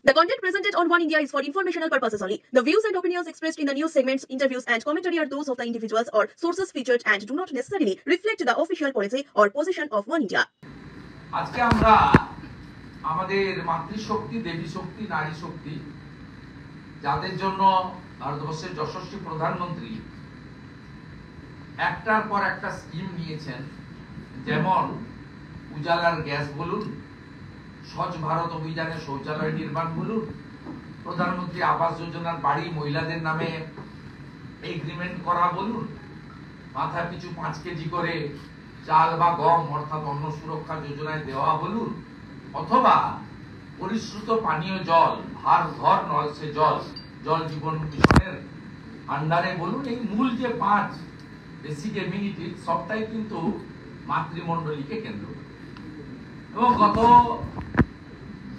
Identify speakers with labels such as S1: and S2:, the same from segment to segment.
S1: The content presented on One India is for informational purposes only. The views and opinions expressed in the news segments, interviews and commentary are those of the individuals or sources featured and do not necessarily reflect the official policy or position of One India.
S2: আজকে আমরা আমাদের মাতৃশক্তি, দেবী শক্তি, নারী শক্তি যাদের জন্য ভারতবর্ষের যশস্বী প্রধানমন্ত্রী একটার পর একটা স্কিম নিয়েছেন, যেমন উজালার গ্যাস বলুন, স্বচ্ছ ভারত অভিযানে শৌচালয় নির্মাণ বলুন, প্রধানমন্ত্রী আবাস যোজনার বাড়ি মহিলাদের নামে এগ্রিমেন্ট করা বলুন, মাথা পিছু 5 কেজি করে চাল বা গম অর্থাৎ অন্ন সুরক্ষা যোজনায় দেওয়া বলুন, অথবা পরিশ্রুত পানীয় জল, হার ঘর নল সে জল, জল জীবন মিশনের আন্ডারে বলুন, এই মূল যে 5 বেসিক এমিনিটি সবটাই কিন্তু মাতৃমণ্ডলীকে কেন্দ্র করে। এবং গত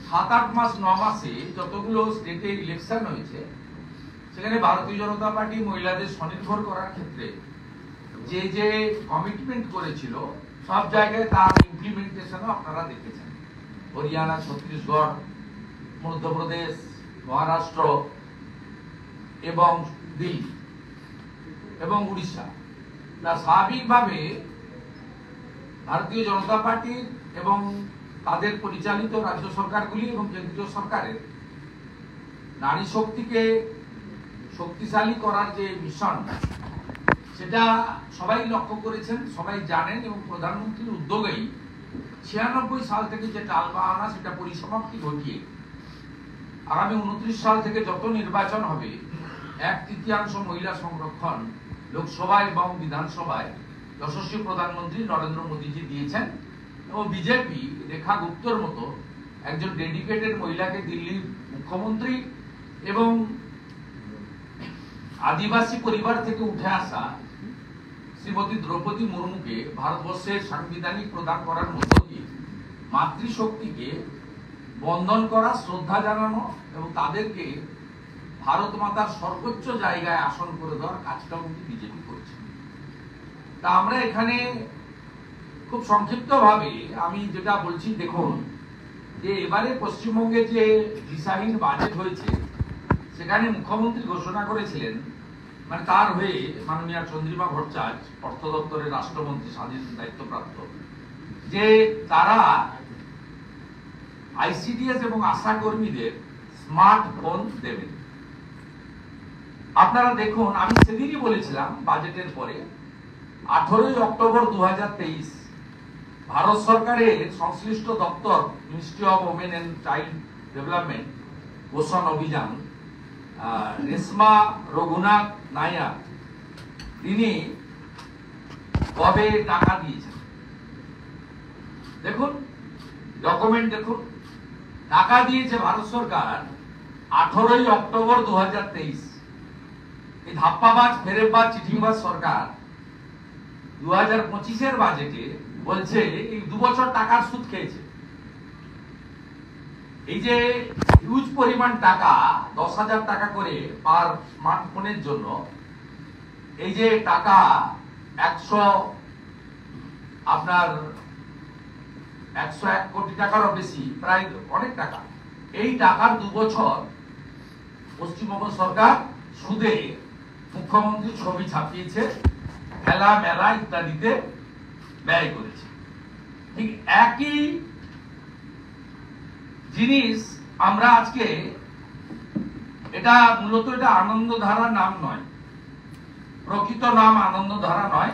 S2: 7-8 মাস 9 মাসে যতগুলো স্টেটে ইলেকশন হয়েছে, সেখানে ভারতীয় জনতা পার্টি মহিলাদের স্বনির্ভর করার ক্ষেত্রে যে যে কমিটমেন্ট করেছিল সব জায়গায় তার ইমপ্লিমেন্টেশনও আপনারা দেখেছেন। হরিয়ানা, ছত্তিশগড়, মধ্যপ্রদেশ, মহারাষ্ট্র এবং দিল্লি এবং উড়িষ্যা, তা স্বাভাবিকভাবে ভারতীয় জনতা পার্টির এবং তাদের পরিচালিত রাজ্য সরকারগুলি এবং কেন্দ্রীয় সরকারের নারী শক্তিকে শক্তিশালী করার যে মিশন, সেটা সবাই লক্ষ্য করেছেন, সবাই জানেন। এবং প্রধানমন্ত্রীর উদ্যোগেই 96 সাল থেকে যে টালবাহানা সেটা পরিসমাপ্তি ঘটিয়ে আগামী 29 সাল থেকে যত নির্বাচন হবে 1/3 মহিলা সংরক্ষণ লোকসভায় এবং বিধানসভায় যশস্বী প্রধানমন্ত্রী নরেন্দ্র মোদীজি দিয়েছেন। এবং বিজেপি রেখা গুপ্তর মতো একজন ডেডিকেটেড মহিলাকে দিল্লির মুখ্যমন্ত্রী এবং আদিবাসী পরিবার থেকে উঠে আসা শ্রীমতী দ্রৌপদী মুর্মুকে ভারতবর্ষের সাংবিধানিক প্রদান করার মধ্য দিয়ে মাতৃশক্তিকে বন্দন করা, শ্রদ্ধা জানানো এবং তাদেরকে ভারত মাতার সর্বোচ্চ জায়গায় আসন করে দেওয়ার কাজটা কিন্তু বিজেপি করছে। তা আমরা এখানে খুব সংক্ষিপ্ত ভাবে আমি যেটা বলছি, দেখুন যে এবারে পশ্চিমবঙ্গে যে দিশাহীন বাজেট হয়েছে, সেখানে মুখ্যমন্ত্রী ঘোষণা করেছিলেন, মানে তার হয়ে মাননীয় চন্দ্রিমা ভট্টাচার্য, অর্থ দপ্তরের রাষ্ট্রমন্ত্রী স্বাধীন দায়িত্বপ্রাপ্ত, যে তারা আইসিডিএস এবং আশা কর্মীদের স্মার্টফোন দেবেন। আপনারা দেখুন, আমি সেদিনই বলেছিলাম বাজেটের পরে 18 অক্টোবর 2023 ভারত সরকারের সংশ্লিষ্ট দপ্তর ministry of women and child development Poshan Abhiyan, Reshma Raghunath Nair, তিনি কবে টাকা দিয়েছেন দেখুন, ডকুমেন্ট দেখুন। টাকা দিয়েছে ভারত সরকার 18 অক্টোবর 2023। এই ধাপ্পাবাজ, ফেরেববাজ, চিঠিবাজ সরকার 2025-এর বাজেটে বলছে এই 2 বছর টাকার সুদ খেয়েছে। এই যে হিউজ পরিমাণ টাকা, 10,000 টাকা করে পার স্মার্টফোনের জন্য, এই যে টাকা 101 কোটি টাকারও বেশি, প্রায় অনেক টাকা, এই টাকার 2 বছর পশ্চিমবঙ্গ সরকার সুদে মুখ্যমন্ত্রী ছবি ছাপিয়েছে, খেলা মেলা ইত্যাদিতে ব্যয় করেছে। ঠিক একই জিনিস আমরা আজকে, এটা মূলত এটা আনন্দধারা নাম নয়, প্রকৃত নাম আনন্দধারা নয়,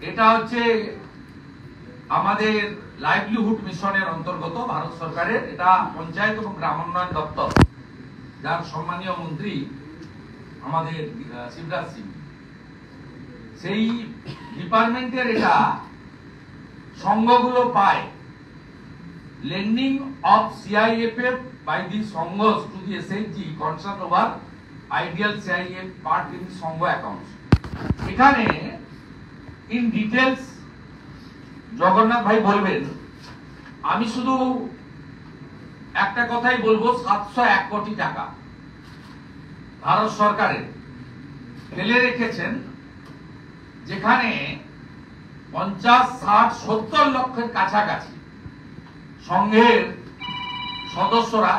S2: এটা হচ্ছে আমাদের লাইভলিহুড মিশনের অন্তর্গত ভারত সরকারের, এটা পঞ্চায়েত এবং গ্রামোন্নয়ন দপ্তর, যার সম্মানীয় মন্ত্রী আমাদের শিবরাজ সিং, সেই ডিপার্টমেন্টের এটা সংঘগুলো পায়। Lending of CIFF by the সংঘস to the SHG concern over ideal CIF part in সংঘ অ্যাকাউন্টস। এখানে ইন ডিটেলস জগন্নাথ ভাই বলবেন, আমি শুধু একটা কথাই বলবো, 701 কোটি টাকা ভারত সরকারের ফেলে রেখেছেন, যেখানে 50, 60, 70 লক্ষের কাছাকাছি সংঘের সদস্যরা